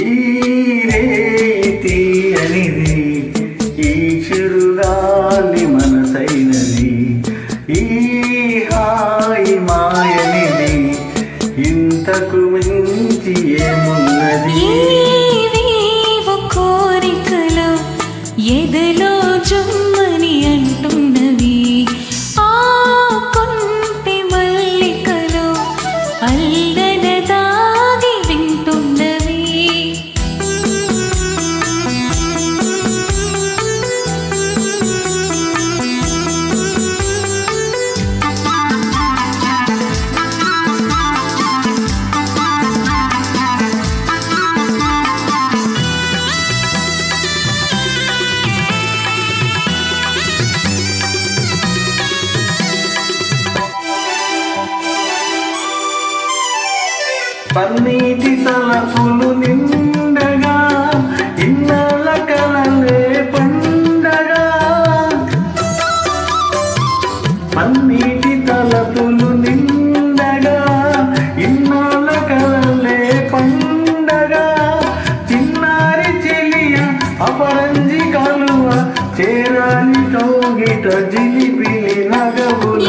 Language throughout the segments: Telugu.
ఈ రేతి అనేది ఈ చిరుగాలి మనసైనది, ఈ హాయి మాయనిది ఇంతకు మించి ఏమున్నది. కోరికలు ఎదలో జుమ్మని అంటున్నవి, ఆ కొంటె మల్లికలు అల్లన దాగి వింటున్నవి. పన్నీటి తలపులు నిండగా ఇన్నాళ్ళ కలలే పండగా, పన్నీటి తలపులు నిండగా ఇన్నాళ్ళ కలలే పండగా, చిన్నారి చెలియ అపరంజి కలువ చేరాలి కౌగిట జిలిపిలి నగవుల.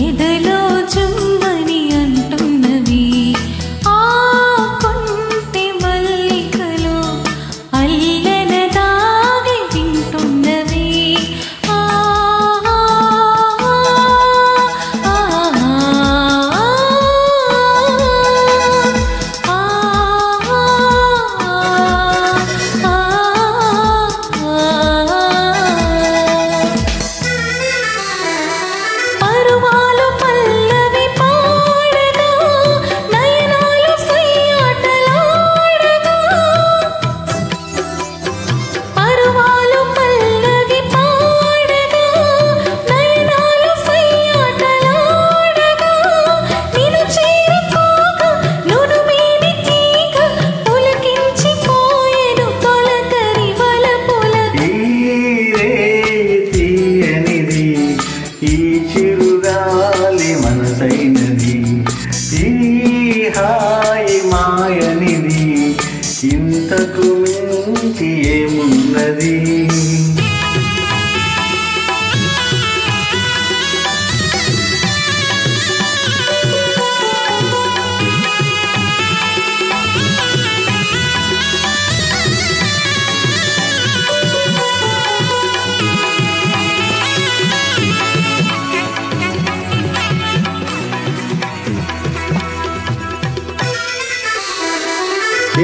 ఎదలో జుమ్మని అంటున్నవి, ఆ కొంటె మల్లికలు అల్లన దాగి వింటున్నవి. ఈ చిరుగాలి మనసైనది, ఈ హాయి మాయనిది ఇంతకు మించి ఏమున్నది.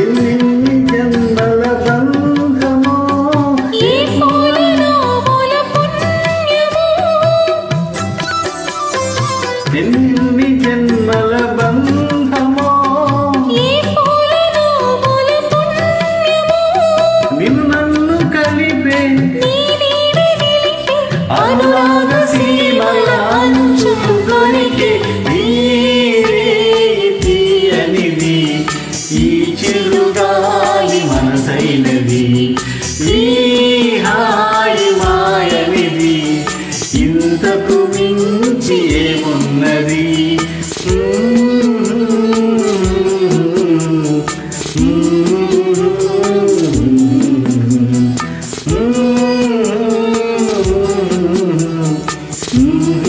ఎన్ని జన్మల బంధమో ఈ పూలలో మూల పుణ్యమో, ఎన్ని జన్మల బంధమో ఈ పూలలో మూల పుణ్యమో, నిన్ను నన్ను కలిపే నీ నీడ నిలిపే అనురాగ సీమల అంచుకు దొరికే ఈ రేతి అనేది ఈ చిరుగాలి మనసైనది, ఈ హాయి మాయనిది ఇంతకు మించి ఏమున్నది. Mm-hmm.